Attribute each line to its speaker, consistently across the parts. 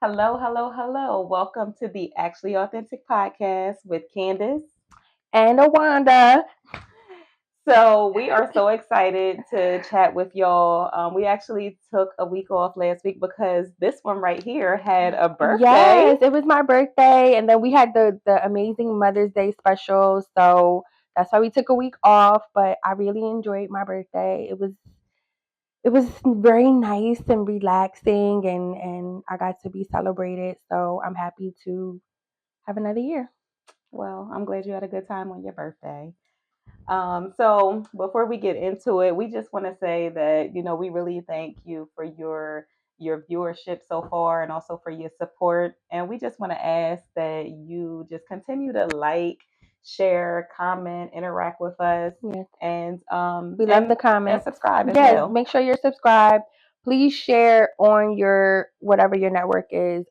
Speaker 1: Hello, hello, hello. Welcome to the Actually Authentic podcast with Candace.
Speaker 2: And Awanda.
Speaker 1: So, we are so excited to chat with y'all. We actually took a week off last week because this one right here had a birthday.
Speaker 2: Yes, it was my birthday, and then we had the amazing Mother's Day special. So that's why we took a week off. But I really enjoyed my birthday. It was very nice and relaxing, and I got to be celebrated. So I'm happy to have another year.
Speaker 1: Well, I'm glad you had a good time on your birthday. So before we get into it, we just want to say that we really thank you for your viewership so far and also for your support. And we just want to ask that you just continue to like, share, comment, interact with us,
Speaker 2: Yes,
Speaker 1: and
Speaker 2: we love the
Speaker 1: and
Speaker 2: comments.
Speaker 1: subscribe as
Speaker 2: Yes,
Speaker 1: well.
Speaker 2: make sure you're subscribed. Please share on your whatever your network is.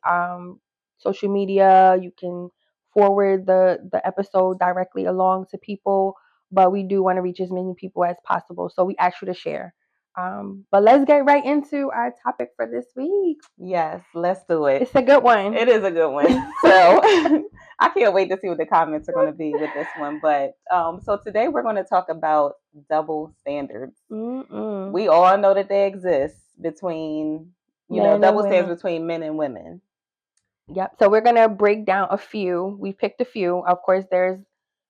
Speaker 2: Social media. You can forward the episode directly along to people, but we do want to reach as many people as possible. So we ask you to share. But let's get right into our topic for this week.
Speaker 1: Yes, let's do it.
Speaker 2: It's a good one.
Speaker 1: It is a good one. So I can't wait to see what the comments are going to be with this one. But so today we're going to talk about double standards.
Speaker 2: Mm-mm.
Speaker 1: We all know that they exist between,
Speaker 2: Men and
Speaker 1: double standards
Speaker 2: women.
Speaker 1: between men and women.
Speaker 2: Yep. So we're gonna break down a few. We picked a few. Of course, there's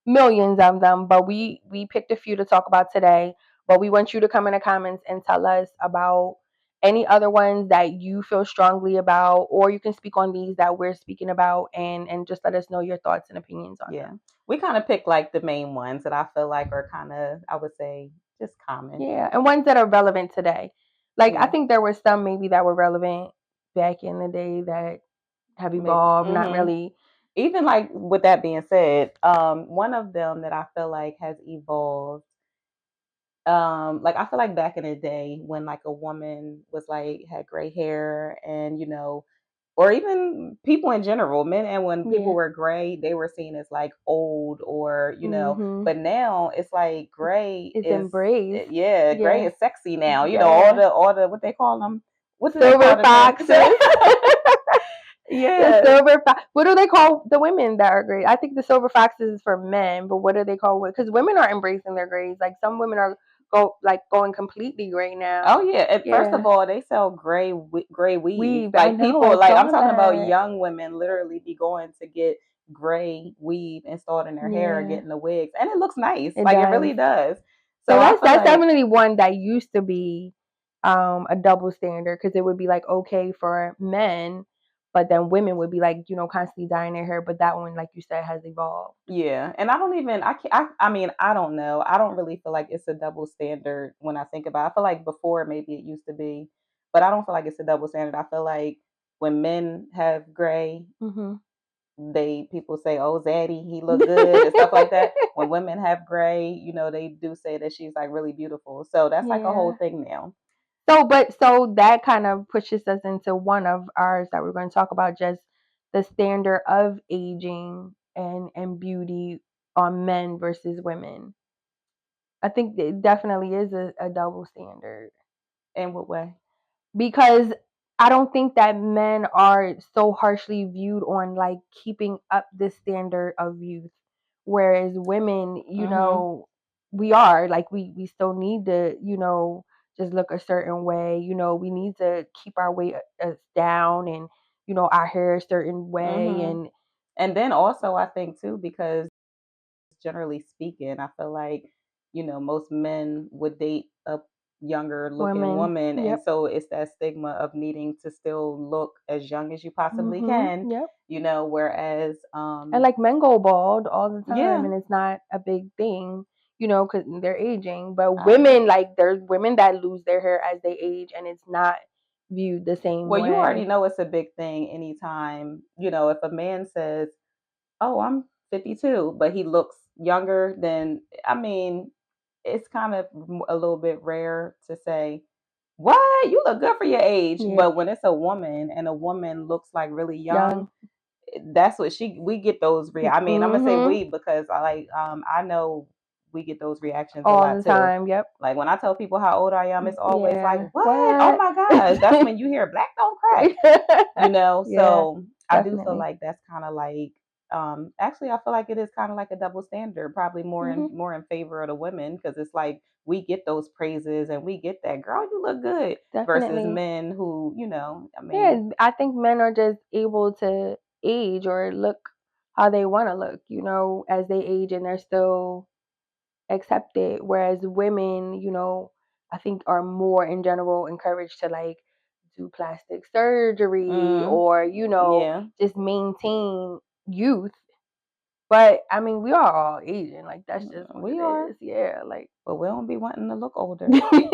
Speaker 2: millions of them, but we picked a few to talk about today. But we want you to come in the comments and tell us about any other ones that you feel strongly about, or you can speak on these that we're speaking about, and just let us know your thoughts and opinions on
Speaker 1: Yeah.
Speaker 2: them.
Speaker 1: We kind of pick like the main ones that I feel like are kind of, I would say, just common.
Speaker 2: Yeah, and ones that are relevant today. Like I
Speaker 1: Yeah.
Speaker 2: think there were some maybe that were relevant back in the day that have
Speaker 1: Maybe.
Speaker 2: evolved. Not really.
Speaker 1: Even like with that being said, one of them that I feel like has evolved, like I feel like back in the day when like a woman was like had gray hair and or even people in general, men, and when people
Speaker 2: Yeah.
Speaker 1: were gray, they were seen as like old or
Speaker 2: Mhm.
Speaker 1: but now it's like gray
Speaker 2: It's
Speaker 1: is
Speaker 2: embraced.
Speaker 1: yeah, gray
Speaker 2: Yeah.
Speaker 1: is sexy now.
Speaker 2: Yeah.
Speaker 1: All the what they call them, what do they call
Speaker 2: Silver
Speaker 1: the men?
Speaker 2: foxes. The
Speaker 1: Yeah,
Speaker 2: silver fox. What do they call the women that are gray? I think the silver foxes is for men, but what do they call it? Because women are embracing their grays. Like some women are going completely gray now.
Speaker 1: oh yeah. And first of
Speaker 2: Yeah.
Speaker 1: all, they sell gray weave.
Speaker 2: Weave. I
Speaker 1: Like
Speaker 2: know. I
Speaker 1: people, like I'm
Speaker 2: saw
Speaker 1: talking about
Speaker 2: that.
Speaker 1: young women, literally be going to get gray weave installed in their hair or
Speaker 2: Yeah.
Speaker 1: getting the wigs, and it looks nice.
Speaker 2: It
Speaker 1: Like it
Speaker 2: does.
Speaker 1: really does.
Speaker 2: So
Speaker 1: So I feel
Speaker 2: that's
Speaker 1: like
Speaker 2: definitely one that used to be a double standard because it would be like okay for men, but then women would be like constantly dyeing their hair. But that one, like you said, has evolved.
Speaker 1: yeah, and I don't even I can't I mean I don't know. I don't really feel like it's a double standard when I think about it. I feel like before maybe it used to be, but I don't feel like it's a double standard. I feel like when men have gray,
Speaker 2: Hmm.
Speaker 1: they people say, "Oh, Zaddy, he look good" and stuff like that. When women have gray, they do say that she's like really beautiful. So that's like a whole
Speaker 2: Yeah.
Speaker 1: thing now.
Speaker 2: So that kind of pushes us into one of ours that we're going to talk about, just the standard of aging and beauty on men versus women. I think it definitely is a double standard
Speaker 1: In what way?
Speaker 2: because I don't think that men are so harshly viewed on like keeping up this standard of youth, whereas women,
Speaker 1: Mhm.
Speaker 2: we are like we still need to just look a certain way. We need to keep our weight down and our hair a certain way
Speaker 1: Mhm.
Speaker 2: and
Speaker 1: And then also I think too because generally speaking, I feel like, most men would date a younger looking
Speaker 2: women.
Speaker 1: woman. And
Speaker 2: Yep.
Speaker 1: so it's that stigma of needing to still look as young as you possibly
Speaker 2: Mhm.
Speaker 1: can,
Speaker 2: Yep.
Speaker 1: whereas,
Speaker 2: And like men go bald all the time,
Speaker 1: yeah,
Speaker 2: and it's not a big thing, because they're aging. But
Speaker 1: I agree.
Speaker 2: women, like, there's women that lose their hair as they age, and it's not viewed the same
Speaker 1: Well, you already
Speaker 2: way.
Speaker 1: know it's a big thing anytime, if a man says, "Oh, I'm 52," but he looks younger, then, I mean, it's kind of a little bit rare to say, "What? You look good for your age."
Speaker 2: Yeah,
Speaker 1: But when it's a woman and a woman looks like really young,
Speaker 2: young.
Speaker 1: that's what we get those I mean, I'm gonna say
Speaker 2: Mhm.
Speaker 1: we because I know we get those reactions a
Speaker 2: All
Speaker 1: lot
Speaker 2: the
Speaker 1: too.
Speaker 2: time. Yep.
Speaker 1: Like when I tell people how old I am, it's always like,
Speaker 2: Yeah.
Speaker 1: "What? Oh
Speaker 2: What?
Speaker 1: my gosh!" That's when you hear "Black don't crack."
Speaker 2: Yeah,
Speaker 1: So I do feel
Speaker 2: definitely.
Speaker 1: like that's kind of like actually I feel like it is kind of like a double standard, probably
Speaker 2: Hmm.
Speaker 1: more in favor of the women, because it's like we get those praises and we get that, girl, you look good, versus
Speaker 2: Definitely.
Speaker 1: men who, I mean,
Speaker 2: Yeah, I think men are just able to age or look how they want to look, as they age and they're still accepted. Whereas women, I think are more in general encouraged to like do plastic surgery
Speaker 1: mm,
Speaker 2: or,
Speaker 1: yeah,
Speaker 2: just maintain youth. But I mean, we are all aging. Like that's just what
Speaker 1: we
Speaker 2: it
Speaker 1: are,
Speaker 2: is. Yeah, like
Speaker 1: but we don't be wanting to look older. We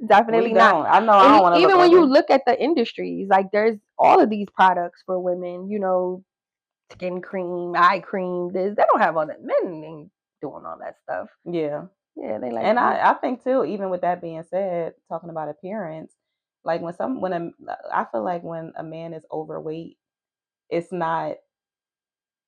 Speaker 2: definitely not.
Speaker 1: don't. I know I
Speaker 2: And
Speaker 1: don't want to look
Speaker 2: even when you
Speaker 1: older.
Speaker 2: look at the industries, like there's all of these products for women, skin cream, eye cream. They don't have all that. Men ain't doing all that stuff.
Speaker 1: Yeah.
Speaker 2: Yeah, they like
Speaker 1: And
Speaker 2: to.
Speaker 1: I think too, even with that being said, talking about appearance, like I feel like when a man is overweight, it's not.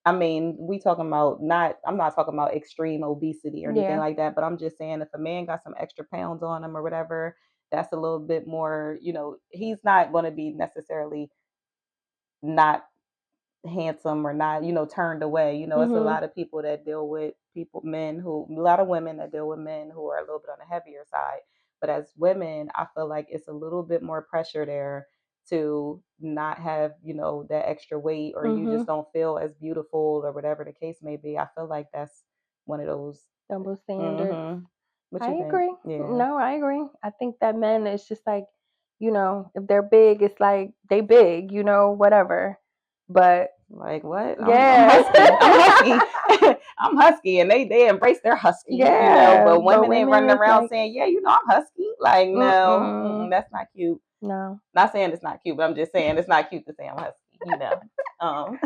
Speaker 1: I mean, we talking about not. I'm not talking about extreme obesity or anything
Speaker 2: Yeah.
Speaker 1: like that. But I'm just saying, if a man got some extra pounds on him or whatever, that's a little bit more. He's not going to be necessarily not handsome or not, turned away. It's a
Speaker 2: Mhm.
Speaker 1: lot of people that deal with a lot of women that deal with men who are a little bit on the heavier side. But as women, I feel like it's a little bit more pressure there to not have, that extra weight, or you just
Speaker 2: Mhm.
Speaker 1: don't feel as beautiful or whatever the case may be. I feel like that's one of those.
Speaker 2: Double standards.
Speaker 1: Mhm. What
Speaker 2: I
Speaker 1: you think?
Speaker 2: agree.
Speaker 1: Yeah.
Speaker 2: No, I agree. I think that men is just like, if they're big, it's like they big, whatever. But
Speaker 1: Like what? I'm
Speaker 2: yeah.
Speaker 1: husky. I'm husky. I'm husky, and they embrace their husky,
Speaker 2: Yeah,
Speaker 1: But
Speaker 2: but
Speaker 1: women ain't
Speaker 2: women
Speaker 1: running
Speaker 2: is
Speaker 1: around
Speaker 2: like,
Speaker 1: saying, "Yeah, I'm husky." Like, no,
Speaker 2: mm-mm,
Speaker 1: that's not cute.
Speaker 2: no.
Speaker 1: Not saying it's not cute, but I'm just saying it's not cute to say I'm husky. Um,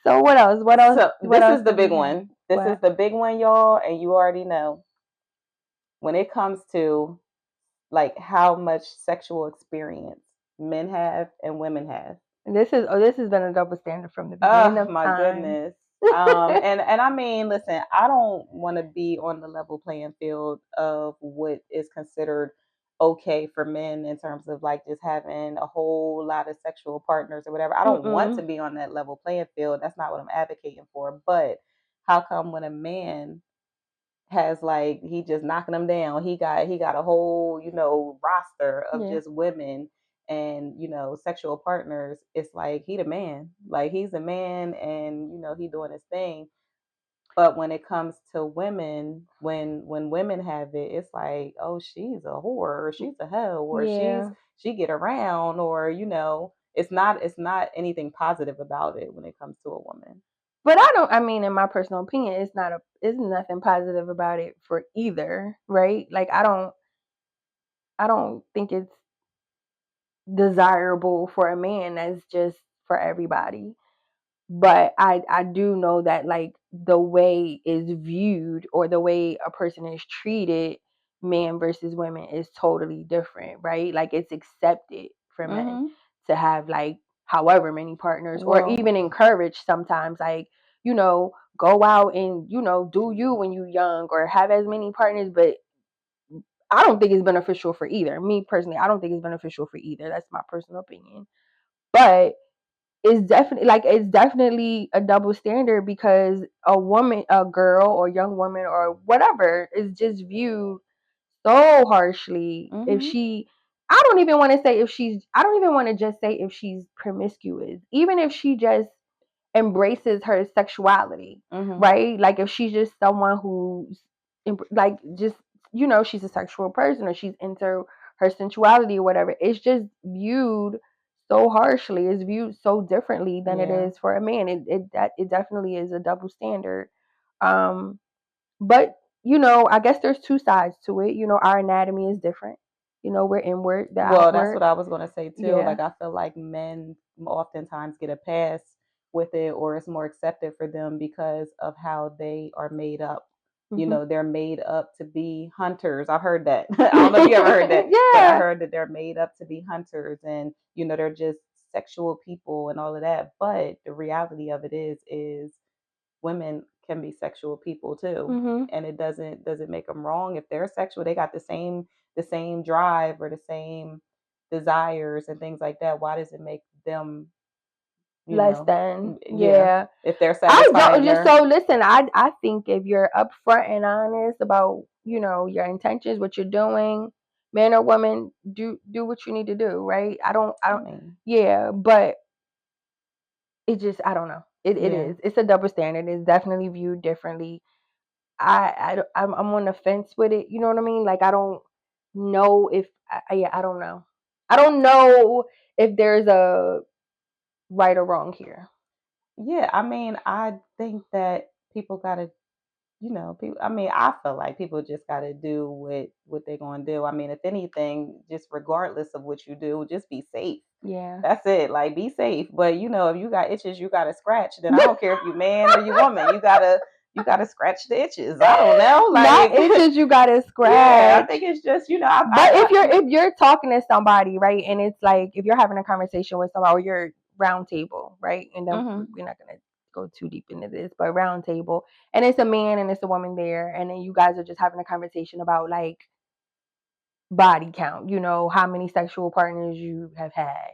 Speaker 2: So what else? What else?
Speaker 1: so
Speaker 2: What
Speaker 1: this
Speaker 2: else
Speaker 1: is the
Speaker 2: do we
Speaker 1: big
Speaker 2: have?
Speaker 1: one. This is
Speaker 2: What?
Speaker 1: the big one, y'all, and you already know when it comes to like how much sexual experience men have and women have.
Speaker 2: This has been a double standard from the beginning
Speaker 1: Oh
Speaker 2: of
Speaker 1: my
Speaker 2: time.
Speaker 1: goodness. And I mean, listen, I don't want to be on the level playing field of what is considered okay for men in terms of like just having a whole lot of sexual partners or whatever. I don't want to
Speaker 2: Mm-mm.
Speaker 1: be on that level playing field. That's not what I'm advocating for. But how come when a man has like he just knocking them down. He got a whole, roster of
Speaker 2: Yeah.
Speaker 1: just women and, sexual partners. It's like he the man. Like he's a man and, he doing his thing. But when it comes to women, when women have it, it's like, oh, she's a whore, or she's a hoe, or
Speaker 2: Yeah.
Speaker 1: she get around, or it's not anything positive about it when it comes to a woman.
Speaker 2: But I mean, in my personal opinion, it's nothing positive about it for either, right? Like I don't think it's desirable for a man that's just for everybody. But I do know that like the way is viewed or the way a person is treated, men versus women, is totally different, right? Like it's accepted for men
Speaker 1: Hmm.
Speaker 2: to have like however many partners, or
Speaker 1: Well,
Speaker 2: even encouraged sometimes, like, go out and, do you when you young, or have as many partners. But I don't think it's beneficial for either. Me personally, I don't think it's beneficial for either. That's my personal opinion. But it's definitely a double standard, because a woman, a girl or young woman or whatever, is just viewed so harshly if
Speaker 1: hmm
Speaker 2: she I don't even want to just say if she's promiscuous, even if she just embraces her sexuality,
Speaker 1: hmm
Speaker 2: right? Like if she's just someone who's like just, she's a sexual person, or she's into her sensuality or whatever, it's just viewed so harshly, it's viewed so differently than it
Speaker 1: yeah.
Speaker 2: is for a man. It definitely is a double standard. um but I guess there's two sides to it. Our anatomy is different. We're inward, the
Speaker 1: Well, that's
Speaker 2: outward.
Speaker 1: what I was gonna say too.
Speaker 2: Yeah.
Speaker 1: Like I feel like men oftentimes get a pass with it, or it's more accepted for them because of how they are made up.
Speaker 2: Hmm.
Speaker 1: They're made up to be hunters. I've heard that. I don't know if you ever heard that, but I
Speaker 2: Yeah.
Speaker 1: heard that they're made up to be hunters, and they're just sexual people and all of that. But the reality of it is women can be sexual people too,
Speaker 2: Mm-hmm.
Speaker 1: and it doesn't make them wrong if they're sexual. They got the same drive or the same desires and things like that. Why does it make them, you
Speaker 2: Less
Speaker 1: know,
Speaker 2: than,
Speaker 1: yeah,
Speaker 2: yeah.
Speaker 1: if they're
Speaker 2: I don't
Speaker 1: satisfying
Speaker 2: just
Speaker 1: their
Speaker 2: so listen. I think if you're upfront and honest about your intentions, what you're doing, man or woman, do what you need to do, right? I
Speaker 1: I
Speaker 2: don't.
Speaker 1: mean,
Speaker 2: Yeah, but it just I don't know. It
Speaker 1: yeah.
Speaker 2: is. It's a double standard. It's definitely viewed differently. I'm on the fence with it. You know what I mean? Like I don't know if yeah, I don't know. I don't know if there's a right or wrong here.
Speaker 1: Yeah, I mean, I think that people gotta, people. I mean, I feel like people just gotta do what they're gonna do. I mean, if anything, just regardless of what you do, just be safe.
Speaker 2: Yeah.
Speaker 1: That's it. Like, be safe. But if you got itches, you gotta scratch. Then I don't care if you man or you woman. You gotta scratch the itches. I don't know.
Speaker 2: Not
Speaker 1: Like,
Speaker 2: itches you gotta
Speaker 1: yeah, I
Speaker 2: scratch.
Speaker 1: think it's just
Speaker 2: But if you're talking to somebody, right, and it's like if you're having a conversation with somebody or you're round table, right, and then
Speaker 1: hmm
Speaker 2: we're not gonna go too deep into this, but round table, and it's a man and it's a woman there, and then you guys are just having a conversation about like body count, how many sexual partners you have had.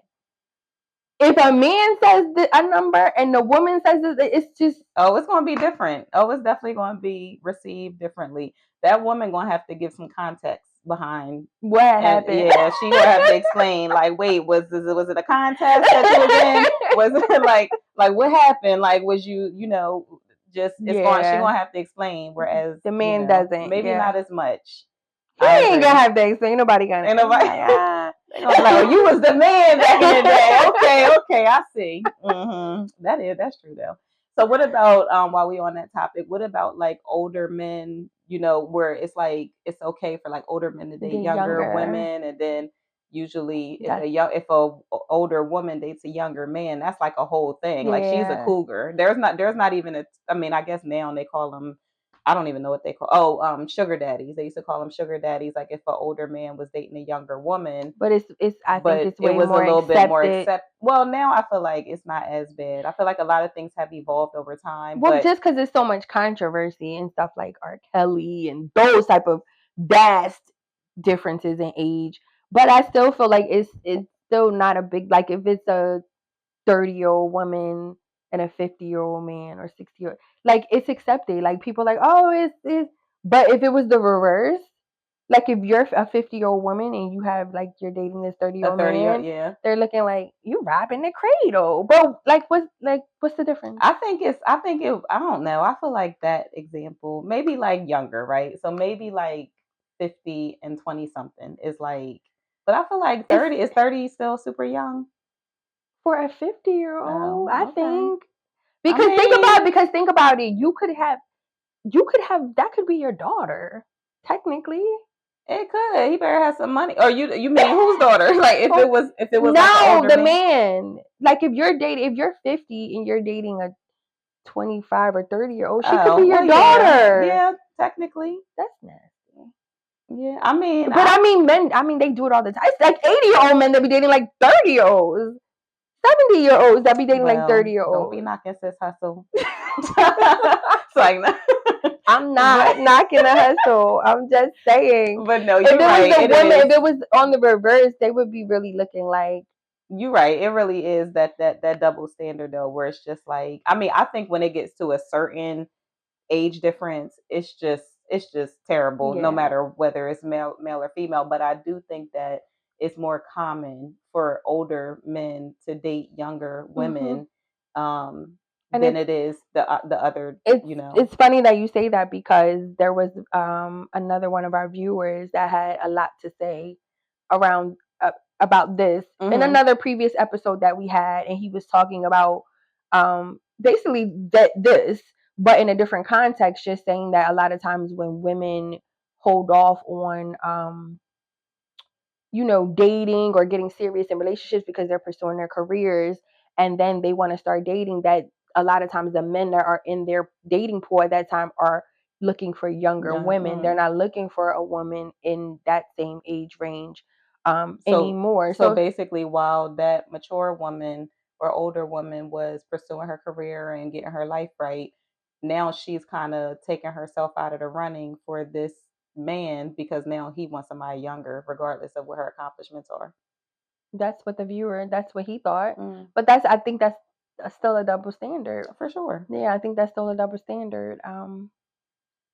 Speaker 2: If a man says a number and the woman says it's just
Speaker 1: Oh, it's gonna be different. Oh, it's definitely gonna be received differently. That woman gonna have to give some context behind.
Speaker 2: what
Speaker 1: And
Speaker 2: happened.
Speaker 1: yeah, she gonna have to explain. Like, wait, was it a contest that you was in? Was it like what happened? Like, was just it's going? She
Speaker 2: Yeah,
Speaker 1: gonna have to explain. Whereas,
Speaker 2: the man doesn't.
Speaker 1: maybe
Speaker 2: Yeah,
Speaker 1: not as much.
Speaker 2: he
Speaker 1: I
Speaker 2: ain't gonna
Speaker 1: agree.
Speaker 2: have to explain. Nobody gonna.
Speaker 1: Ain't
Speaker 2: Ain't
Speaker 1: nobody.
Speaker 2: like ah.
Speaker 1: They gonna be like, oh, you was the man back in the day. Okay, okay, I see. That's true though. So what about while we on that topic, what about like older men, where it's like it's okay for like older men to date
Speaker 2: Get
Speaker 1: younger
Speaker 2: younger.
Speaker 1: women, and then usually if
Speaker 2: That's
Speaker 1: a older woman dates a younger man, that's like a whole thing. Like she's a
Speaker 2: yeah.
Speaker 1: cougar. There's not even I mean, I guess now they call them, I don't even know what they call. Oh, sugar daddies. They used to call them sugar daddies. Like if an older man was dating a younger woman,
Speaker 2: But it's. I think
Speaker 1: but
Speaker 2: it's
Speaker 1: it
Speaker 2: way
Speaker 1: was a
Speaker 2: more
Speaker 1: little bit more
Speaker 2: accepted.
Speaker 1: accept. Well, now I feel like it's not as bad. I feel like a lot of things have evolved over time,
Speaker 2: Well,
Speaker 1: but
Speaker 2: just because there's so much controversy and stuff like R. Kelly and those type of vast differences in age, but I still feel like it's still not a big like if it's a 30-year-old woman and a 50-year-old man or 60-year like it's accepted. Like people are like, oh, it's but if it was the reverse, like if you're a 50-year-old woman and you have like you're dating this
Speaker 1: a
Speaker 2: 30-year-old
Speaker 1: 30 year,
Speaker 2: man,
Speaker 1: yeah.
Speaker 2: they're looking like you robbing the cradle. But what's the difference?
Speaker 1: I don't know. I feel like that example, maybe like younger, right? So maybe like 50 and 20 something is like, but I feel like
Speaker 2: It's
Speaker 1: 30 still super young.
Speaker 2: for a 50-year-old, I
Speaker 1: Oh, okay.
Speaker 2: think.
Speaker 1: I
Speaker 2: Because
Speaker 1: mean,
Speaker 2: think about it, you could have that could be your daughter, technically.
Speaker 1: it could. He better have some money. Or you mean whose daughter? Like if it was like an
Speaker 2: No,
Speaker 1: older
Speaker 2: the
Speaker 1: man.
Speaker 2: man. Like if you're 50 and you're dating a 25 or 30-year-old, she could
Speaker 1: Oh,
Speaker 2: be your
Speaker 1: well, yeah.
Speaker 2: daughter.
Speaker 1: Yeah, technically.
Speaker 2: That's nasty.
Speaker 1: Yeah. I mean,
Speaker 2: But I mean, men. I mean, they do it all the time. It's like 80-year-old men that be dating like 30-year-olds, 70-year-olds that be dating like
Speaker 1: well, don't be
Speaker 2: 30-year-olds.
Speaker 1: knocking sis hustle. It's like
Speaker 2: I'm
Speaker 1: but
Speaker 2: not knocking the hustle. I'm just saying,
Speaker 1: but no,
Speaker 2: if it
Speaker 1: you're
Speaker 2: was
Speaker 1: right.
Speaker 2: the
Speaker 1: It
Speaker 2: woman,
Speaker 1: is.
Speaker 2: if it was on the reverse, they would be really looking like,
Speaker 1: You're right. It really is that double standard though, where it's just like, I mean, I think when it gets to a certain age difference, it's just terrible, no
Speaker 2: yeah.
Speaker 1: matter whether it's male or female. But I do think that it's more common for older men to date younger
Speaker 2: hmm
Speaker 1: women,
Speaker 2: And
Speaker 1: than it is the other.
Speaker 2: it's funny that you say that because there was another one of our viewers that had a lot to say around about this in
Speaker 1: hmm
Speaker 2: another previous episode that we had, and he was talking about basically this, but in a different context, just saying that a lot of times when women hold off on dating or getting serious in relationships because they're pursuing their careers and then they want to start dating, that a lot of times the men that are in their dating pool at that time are looking for younger
Speaker 1: Young.
Speaker 2: women. They're not looking for a woman in that same age range
Speaker 1: So
Speaker 2: anymore.
Speaker 1: so
Speaker 2: So
Speaker 1: basically, while that mature woman or older woman was pursuing her career and getting her life right, now she's kind of taking herself out of the running for this man because now he wants somebody younger, regardless of what her accomplishments are.
Speaker 2: That's what the viewer, that's what he thought.
Speaker 1: Mm,
Speaker 2: But that's, I think that's still a double standard.
Speaker 1: for sure.
Speaker 2: Yeah, I think that's still a double standard.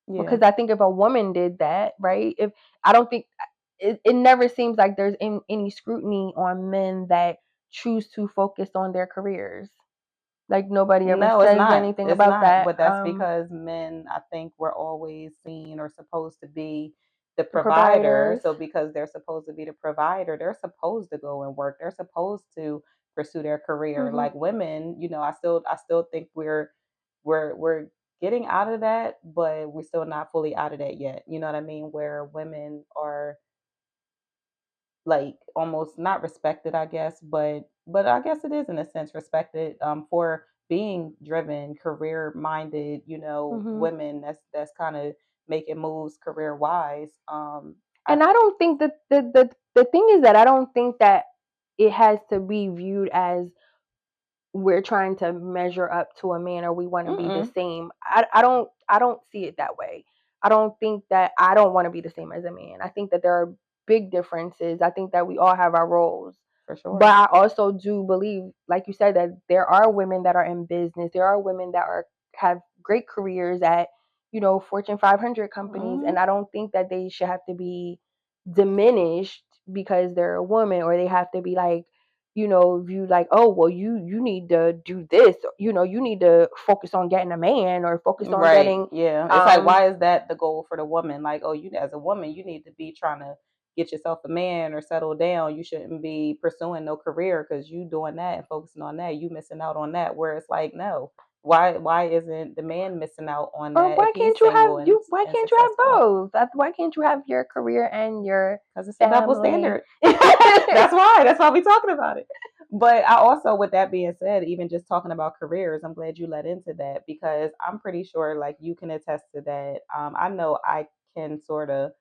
Speaker 1: Yeah.
Speaker 2: Because I think if a woman did that, right? If I don't think it never seems like there's any scrutiny on men that choose to focus on their careers. Like nobody ever
Speaker 1: No, it's
Speaker 2: says
Speaker 1: not.
Speaker 2: anything
Speaker 1: It's
Speaker 2: about
Speaker 1: not.
Speaker 2: that.
Speaker 1: But that's because men, I think, were always seen or supposed to be the
Speaker 2: The
Speaker 1: provider.
Speaker 2: providers.
Speaker 1: So because they're supposed to be the provider, they're supposed to go and work. They're supposed to pursue their career.
Speaker 2: Hmm.
Speaker 1: Like women, I still think we're getting out of that, but we're still not fully out of that yet. You know what I mean? Where women are like almost not respected, I guess, but I guess it is in a sense respected for being driven, career minded,
Speaker 2: Hmm.
Speaker 1: women that's kind of making moves career wise. I
Speaker 2: And I don't think that the thing is that I don't think that it has to be viewed as we're trying to measure up to a man or we want to be the
Speaker 1: mm-mm,
Speaker 2: same. I don't see it that way. I don't think that I don't want to be the same as a man. I think that there are big differences. I think that we all have our roles.
Speaker 1: for
Speaker 2: But
Speaker 1: sure.
Speaker 2: I also do believe, like you said, that there are women that are in business. There are women that are have great careers at, Fortune 500 companies,
Speaker 1: Hmm.
Speaker 2: and I don't think that they should have to be diminished because they're a woman, or they have to be like, viewed like, oh well, you need to do this, you need to focus on getting a man or focus on
Speaker 1: Right.
Speaker 2: getting
Speaker 1: Yeah. It's like,
Speaker 2: um
Speaker 1: why is that the goal for the woman? Like, oh, you as a woman, you need to be trying to get yourself a man or settle down. You shouldn't be pursuing no career because you doing that and focusing on that. You missing out on that. Where it's like, no, why isn't the man missing out on
Speaker 2: or
Speaker 1: that if
Speaker 2: why
Speaker 1: he's
Speaker 2: can't you have
Speaker 1: single and
Speaker 2: you why
Speaker 1: and
Speaker 2: can't you have
Speaker 1: successful?
Speaker 2: both? Why can't you have your career and your
Speaker 1: Because it's a double
Speaker 2: family?
Speaker 1: standard. That's why we talking about it. But I also, with that being said, even just talking about careers, I'm glad you led into that because I'm pretty sure like you can attest to that. I know I can sort of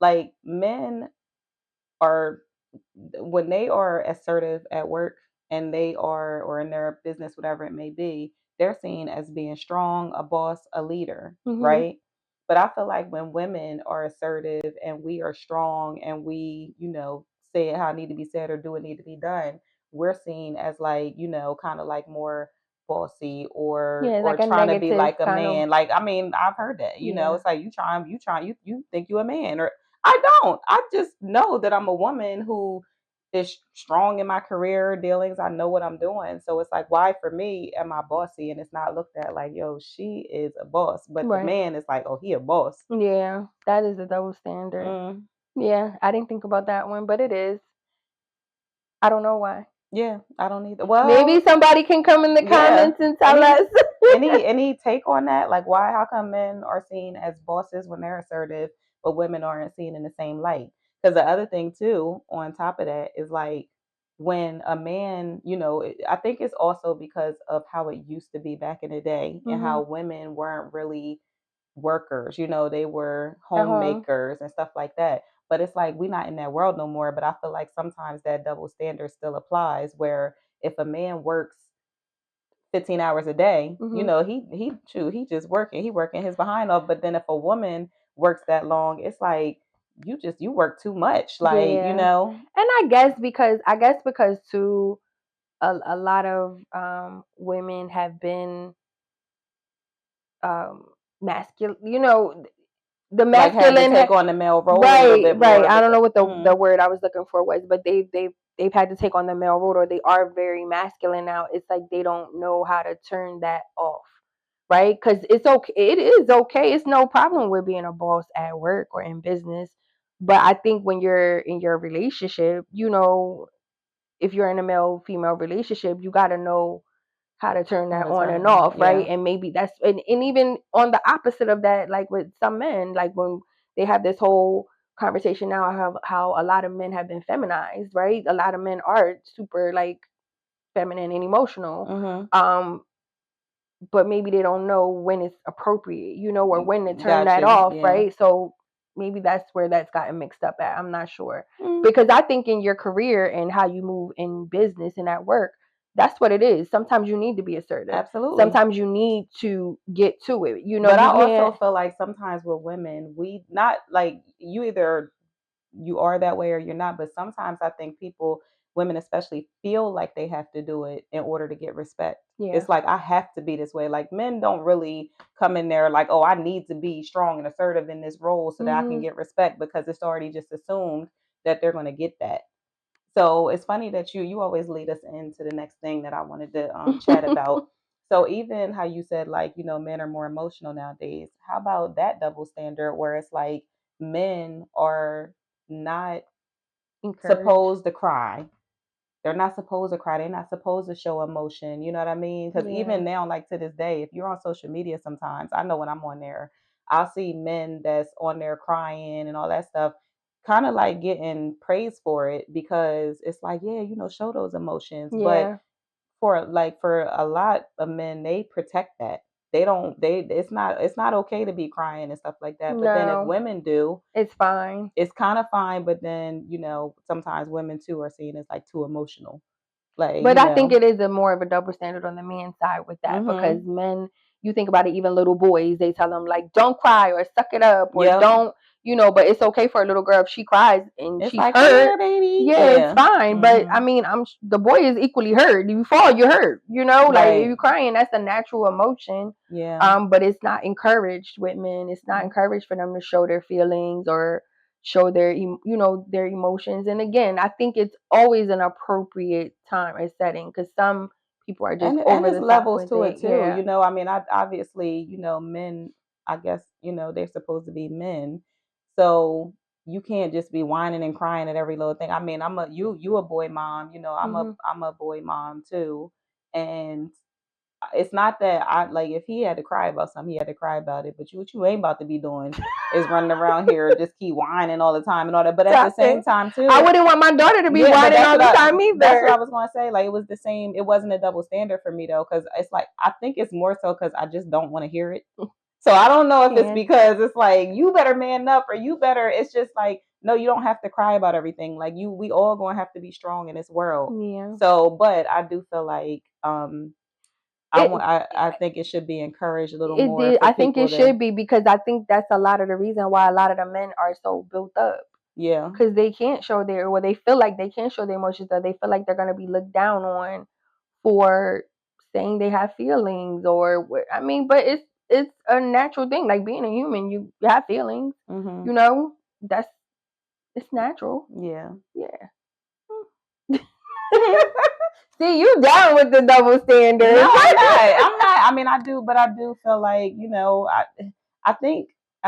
Speaker 1: like men are when they are assertive at work and they are or in their business whatever it may be, they're seen as being strong, a boss, a leader,
Speaker 2: Hmm.
Speaker 1: right? But I feel like when women are assertive and we are strong and we say it how it need to be said or do what need to be done, we're seen as like kind of like more bossy or
Speaker 2: Yeah,
Speaker 1: or
Speaker 2: like a
Speaker 1: trying to be
Speaker 2: negative
Speaker 1: like a
Speaker 2: kind of.
Speaker 1: man. Like, I mean, I've heard that.
Speaker 2: Yeah.
Speaker 1: It's like you think you a man, or I don't. I just know that I'm a woman who is strong in my career dealings. I know what I'm doing. So it's like, why for me am I bossy? And it's not looked at like, yo, she is a boss. But the
Speaker 2: Right.
Speaker 1: man is like, oh, he a boss.
Speaker 2: Yeah, that is a double standard.
Speaker 1: Mm,
Speaker 2: Yeah, I didn't think about that one, but it is. I don't know why.
Speaker 1: yeah, I don't either.
Speaker 2: Maybe
Speaker 1: Well,
Speaker 2: somebody can come in the
Speaker 1: yeah.
Speaker 2: comments and tell
Speaker 1: Any
Speaker 2: us.
Speaker 1: any take on that? Like, why? How come men are seen as bosses when they're assertive, but women aren't seen in the same light? Because the other thing too, on top of that, is like when a man, I think it's also because of how it used to be back in the day and
Speaker 2: Hmm.
Speaker 1: how women weren't really workers. They were
Speaker 2: At home.
Speaker 1: homemakers and stuff like that. But it's like we're not in that world no more. But I feel like sometimes that double standard still applies where if a man works 15 hours a day,
Speaker 2: Hmm.
Speaker 1: he just working, he working his behind off. But then if a woman works that long, it's like you work too much, like,
Speaker 2: Yeah, and I guess because too, a lot of women have been um masculine. The
Speaker 1: like had to
Speaker 2: masculine
Speaker 1: take on the male role a little
Speaker 2: right,
Speaker 1: bit
Speaker 2: right.
Speaker 1: more
Speaker 2: I
Speaker 1: with
Speaker 2: don't know
Speaker 1: the
Speaker 2: what the word I was looking for was, but they've had to take on the male role, or they are very masculine now. It's like they don't know how to turn that off, right? Because it's okay. It is okay. It's no problem with being a boss at work or in business. But I think when you're in your relationship, if you're in a male female relationship, you got to know how to turn
Speaker 1: how
Speaker 2: that
Speaker 1: to
Speaker 2: on
Speaker 1: turn
Speaker 2: and
Speaker 1: it on.
Speaker 2: off, right?
Speaker 1: Yeah.
Speaker 2: And maybe and even on the opposite of that, like with some men, like when they have this whole conversation now, how a lot of men have been feminized, right? A lot of men are super like feminine and emotional.
Speaker 1: Mm-hmm.
Speaker 2: Um, but maybe they don't know when it's appropriate, or when to turn
Speaker 1: Got
Speaker 2: that
Speaker 1: you.
Speaker 2: off,
Speaker 1: Yeah.
Speaker 2: right? So maybe that's where that's gotten mixed up at. I'm not sure.
Speaker 1: Mm.
Speaker 2: Because I think in your career and how you move in business and at work, That's what it is. Sometimes you need to be assertive.
Speaker 1: Absolutely.
Speaker 2: Sometimes you need to get to it. You know,
Speaker 1: But
Speaker 2: you
Speaker 1: I also
Speaker 2: can't.
Speaker 1: feel like sometimes with women, we not like you either you are that way or you're not. But sometimes I think people, women especially, feel like they have to do it in order to get respect.
Speaker 2: Yeah.
Speaker 1: It's like I have to be this way. Like men don't really come in there like, oh, I need to be strong and assertive in this role so that I can
Speaker 2: Mhm.
Speaker 1: get respect because it's already just assumed that they're going to get that. So it's funny that you always lead us into the next thing that I wanted to chat about. So even how you said like men are more emotional nowadays. How about that double standard where it's like men are not
Speaker 2: Encourage.
Speaker 1: supposed to cry. They're not supposed to cry. They're not supposed to show emotion. You know what I mean? Because
Speaker 2: Yeah.
Speaker 1: even now, like to this day, if you're on social media, sometimes I know when I'm on there, I'll see men that's on there crying and all that stuff, kind of like getting praised for it because it's like, yeah, show those emotions. But
Speaker 2: Yeah.
Speaker 1: for a lot of men, they protect that. They don't. They it's not okay to be crying and stuff like that. But then if
Speaker 2: No,
Speaker 1: women do,
Speaker 2: it's fine.
Speaker 1: it's kind of fine. But then sometimes women too are seen as like too emotional. Like,
Speaker 2: But I think it is a more of a double standard on the men's side with that, because
Speaker 1: mhm.
Speaker 2: men, you think about it, even little boys, they tell them like, don't cry or suck it up or
Speaker 1: Yep.
Speaker 2: don't, but it's okay for a little girl if she cries and
Speaker 1: It's
Speaker 2: she's
Speaker 1: like, come
Speaker 2: hurt.
Speaker 1: here, baby.
Speaker 2: Yeah, it's
Speaker 1: Yeah.
Speaker 2: fine. But I
Speaker 1: Mhm.
Speaker 2: mean, the boy is equally hurt. You fall, you're hurt. Like if
Speaker 1: Right.
Speaker 2: you're crying, that's a natural emotion.
Speaker 1: Yeah.
Speaker 2: But it's not encouraged with men. It's not
Speaker 1: Mhm.
Speaker 2: encouraged for them to show their feelings or show their their emotions. And again, I think it's always an appropriate time and setting, because some people are just
Speaker 1: And
Speaker 2: over
Speaker 1: there's
Speaker 2: the top
Speaker 1: levels
Speaker 2: with
Speaker 1: to
Speaker 2: it.
Speaker 1: it too.
Speaker 2: Yeah.
Speaker 1: I mean, I obviously, men, I guess, they're supposed to be men. So you can't just be whining and crying at every little thing. I mean, you a boy mom,
Speaker 2: Mhm.
Speaker 1: I'm a boy mom too. And it's not that I like if he had to cry about something, he had to cry about it. But what you ain't about to be doing is running around here just keep whining all the time and all that. But at the same
Speaker 2: Toxic.
Speaker 1: time
Speaker 2: I
Speaker 1: too,
Speaker 2: wouldn't want my daughter to be
Speaker 1: yeah, but
Speaker 2: whining all the time
Speaker 1: that's what I
Speaker 2: either.
Speaker 1: was gonna say. Like it was the same. It wasn't a double standard for me though, because it's like I think it's more so because I just don't want to hear it. So I don't know if it's
Speaker 2: Can.
Speaker 1: because it's like you better man up or you better. It's just like no, you don't have to cry about everything. Like we all gonna have to be strong in this world.
Speaker 2: Yeah.
Speaker 1: So, but I do feel like
Speaker 2: It
Speaker 1: I think it should be encouraged a little
Speaker 2: it
Speaker 1: more
Speaker 2: did.
Speaker 1: for
Speaker 2: I think
Speaker 1: people
Speaker 2: it
Speaker 1: to
Speaker 2: should be, because I think that's a lot of the reason why a lot of the men are so built up,
Speaker 1: yeah.
Speaker 2: because they can't show their, or they feel like they can't show their emotions, or they feel like they're gonna be looked down on for saying they have feelings, or I mean, but it's a natural thing. Like being a human, you have feelings.
Speaker 1: Mhm.
Speaker 2: You know, that's it's natural.
Speaker 1: Yeah.
Speaker 2: Yeah. See, you down with the double
Speaker 1: No,
Speaker 2: standards.
Speaker 1: I'm not. I'm not. I mean, I do, but I do feel like I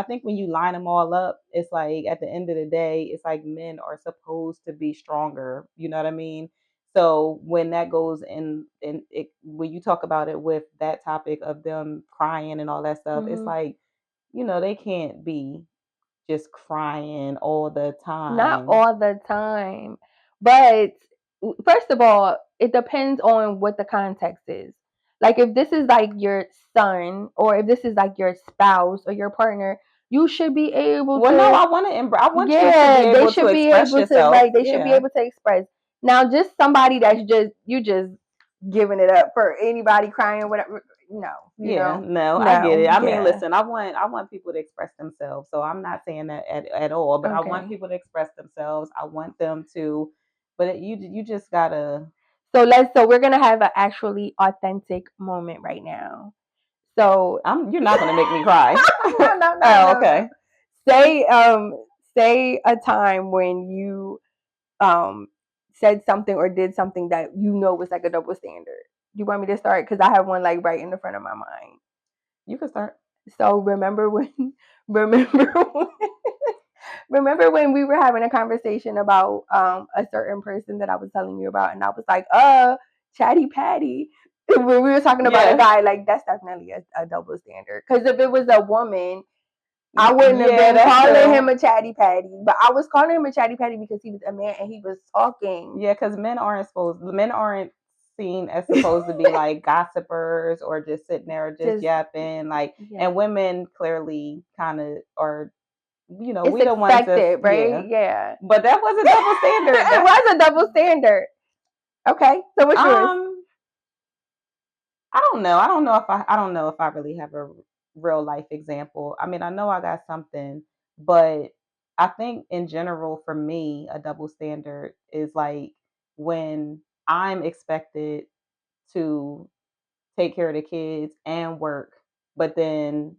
Speaker 1: think when you line them all up, it's like at the end of the day, it's like men are supposed to be stronger. You know what I mean? So when that goes in it, when you talk about it with that topic of them crying and all that stuff, it's
Speaker 2: Hmm.
Speaker 1: like they can't be just crying all the
Speaker 2: Not
Speaker 1: time.
Speaker 2: all the time, but first of all, it depends on what the context is. Like if this is like your son, or if this is like your spouse or your partner, you should be able
Speaker 1: Well, no,
Speaker 2: to.
Speaker 1: I want you to be
Speaker 2: Yeah, they
Speaker 1: able to
Speaker 2: should be
Speaker 1: express
Speaker 2: able to,
Speaker 1: yourself.
Speaker 2: like, they should be
Speaker 1: Yeah.
Speaker 2: able to express. Now, just somebody that's just giving it up for anybody crying, whatever. No,
Speaker 1: Yeah, no, I get
Speaker 2: no,
Speaker 1: it. I mean,
Speaker 2: yeah,
Speaker 1: listen, I want people to express themselves. So I'm not saying that at all, but I want
Speaker 2: okay.
Speaker 1: people to express themselves. I want them to, but you just gotta.
Speaker 2: So we're gonna have an actually authentic moment right now. So
Speaker 1: You're not gonna make me cry.
Speaker 2: no, no, no,
Speaker 1: Oh,
Speaker 2: no, no.
Speaker 1: okay.
Speaker 2: Say say a time when you um said something or did something that was like a double standard. Do you want me to start? Because I have one like right in the front of my mind.
Speaker 1: You can start.
Speaker 2: So remember when, remember when we were having a conversation about a certain person that I was telling you about, and I was like, Chatty Patty. When we were talking about a
Speaker 1: Yeah.
Speaker 2: guy, like that's definitely a double standard. Because if it was a woman, I wouldn't have
Speaker 1: Yeah,
Speaker 2: been
Speaker 1: that's
Speaker 2: calling him
Speaker 1: true.
Speaker 2: a chatty patty, but I was calling him a chatty patty because he was a man and he was talking.
Speaker 1: Yeah, because men aren't seen as supposed to be like gossipers or just sitting there just
Speaker 2: Just
Speaker 1: yapping. Like,
Speaker 2: yeah,
Speaker 1: and women clearly kind of are,
Speaker 2: it's
Speaker 1: we the ones that's,
Speaker 2: expected, right?
Speaker 1: yeah.
Speaker 2: Yeah,
Speaker 1: But that was a double standard.
Speaker 2: it
Speaker 1: That's,
Speaker 2: was a double standard. Okay, so what's yours?
Speaker 1: um, I don't know if I really have a real life example. I mean, I know I got something, but I think in general for me, a double standard is like when I'm expected to take care of the kids and work, but then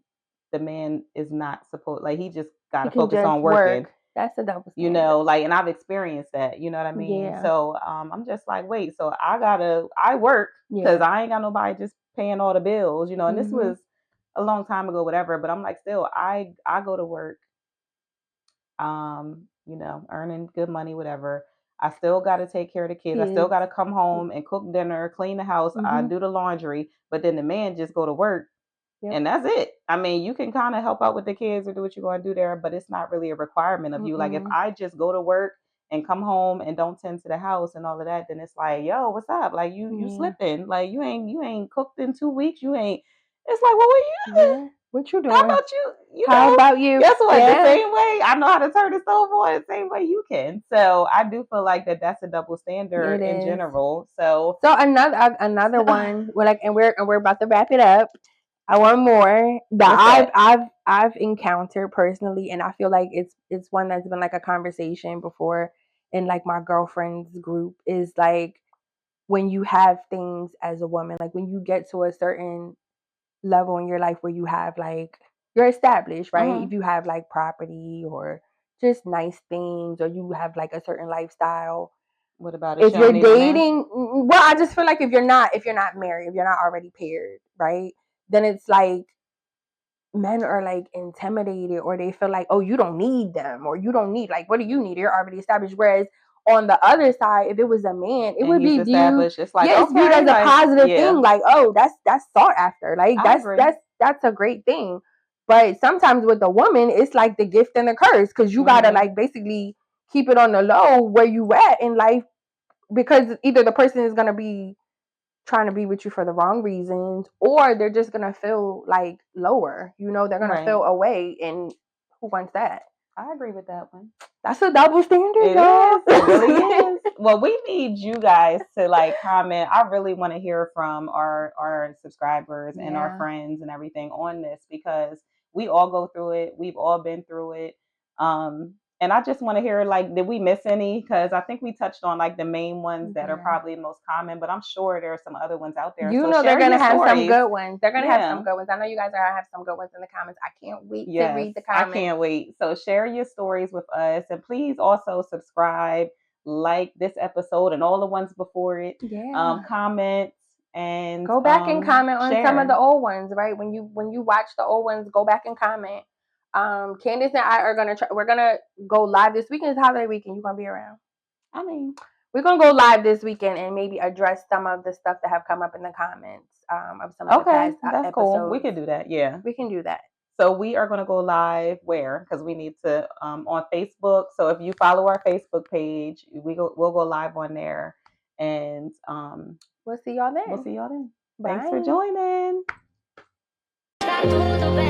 Speaker 1: the man is not supposed like he just got
Speaker 2: He
Speaker 1: to
Speaker 2: can
Speaker 1: focus
Speaker 2: just
Speaker 1: on working,
Speaker 2: work. That's a double
Speaker 1: you
Speaker 2: standard.
Speaker 1: know, like, and I've experienced that, you know what I mean?
Speaker 2: Yeah.
Speaker 1: So I'm just like, wait, so I work because
Speaker 2: Yeah.
Speaker 1: I ain't got nobody just paying all the bills, you know, and this
Speaker 2: Mhm.
Speaker 1: was a long time ago, whatever. But I'm like, still, I go to work, you know, earning good money, whatever. I still got to take care of the kids. I still
Speaker 2: Kids.
Speaker 1: got to come home and cook dinner, clean the house. I
Speaker 2: Mhm.
Speaker 1: do the laundry, but then the man just go to work
Speaker 2: Yep.
Speaker 1: and that's it. I mean, you can kind of help out with the kids or do what you're going to do there, but it's not really a requirement of you. Like if
Speaker 2: Mm-mm.
Speaker 1: I just go to work and come home and don't tend to the house and all of that, then it's like, yo, what's up? Like you
Speaker 2: Yeah.
Speaker 1: slipping. Like you ain't cooked in 2 weeks. You ain't. It's like, well, what you?
Speaker 2: Yeah. What you
Speaker 1: How
Speaker 2: doing?
Speaker 1: about you? You
Speaker 2: How
Speaker 1: know,
Speaker 2: about you?
Speaker 1: guess what? The
Speaker 2: Yeah.
Speaker 1: same way I know how to turn the stove on, the same way you can. So I do feel like that's a double standard
Speaker 2: It
Speaker 1: in
Speaker 2: is.
Speaker 1: general. So
Speaker 2: So another one. We're like, and we're about to wrap it up. I want more that
Speaker 1: what's that?
Speaker 2: I've encountered personally, and I feel like it's one that's been like a conversation before in like my girlfriends group is like when you have things as a woman, like when you get to a certain level in your life where you have like you're established, right?
Speaker 1: Mm-hmm.
Speaker 2: If you have like property or just nice things, or you have like a certain lifestyle.
Speaker 1: What about it?
Speaker 2: If
Speaker 1: She don't
Speaker 2: you're
Speaker 1: need no man.
Speaker 2: dating, well, I just feel like if you're not married, if you're not already paired, right? Then it's like men are like intimidated or they feel like, oh, you don't need them or you don't need like what do you need? You're already established. Whereas on the other side, if it was a man, it
Speaker 1: And
Speaker 2: would
Speaker 1: he's
Speaker 2: be viewed,
Speaker 1: established. It's like,
Speaker 2: yeah, it's viewed as
Speaker 1: okay,
Speaker 2: a
Speaker 1: like,
Speaker 2: positive thing,
Speaker 1: yeah,
Speaker 2: like, oh, that's sought after. Like
Speaker 1: I agree.
Speaker 2: that's a great thing. But sometimes with a woman, it's like the gift and the curse because you gotta
Speaker 1: Mm-hmm.
Speaker 2: like basically keep it on the low where you at in life because either the person is gonna be trying to be with you for the wrong reasons or they're just gonna feel like lower, they're gonna
Speaker 1: Right.
Speaker 2: feel away, and who wants that?
Speaker 1: I agree with that one.
Speaker 2: That's a double standard,
Speaker 1: It
Speaker 2: y'all.
Speaker 1: is. It really is. Well, we need you guys to like comment. I really want to hear from our subscribers and our
Speaker 2: Yeah.
Speaker 1: friends and everything on this because we all go through it. We've all been through it. And I just want to hear like, did we miss any? Because I think we touched on like the main ones that are
Speaker 2: Yeah.
Speaker 1: probably most common, but I'm sure there are some other ones out there.
Speaker 2: You
Speaker 1: So
Speaker 2: know they're
Speaker 1: share
Speaker 2: gonna
Speaker 1: your
Speaker 2: have some
Speaker 1: stories.
Speaker 2: good ones. They're gonna have some
Speaker 1: Yeah.
Speaker 2: good ones. I know you guys are gonna have some good ones in the comments. I can't wait to
Speaker 1: Yes,
Speaker 2: read the
Speaker 1: I
Speaker 2: comments.
Speaker 1: can't wait. So share your stories with us and please also subscribe, like this episode and all the ones before it.
Speaker 2: Yeah.
Speaker 1: Comment and
Speaker 2: Go back and comment on some of the
Speaker 1: share.
Speaker 2: old ones, right? When you watch the old ones, go back and comment. Candace and I are gonna try. We're gonna go live this weekend. It's holiday weekend. You gonna be around?
Speaker 1: I mean,
Speaker 2: We're gonna go live this weekend and maybe address some of the stuff that have come up in the comments of some of the
Speaker 1: okay,
Speaker 2: past
Speaker 1: that's cool. We
Speaker 2: episodes.
Speaker 1: could do that. Yeah.
Speaker 2: We can do that.
Speaker 1: So we are going to go live where? Because we need to on Facebook. So if you follow our Facebook page, we'll go live on there, and
Speaker 2: We'll see y'all
Speaker 1: we'll
Speaker 2: then.
Speaker 1: see y'all then. Thanks for
Speaker 2: Bye.
Speaker 1: joining.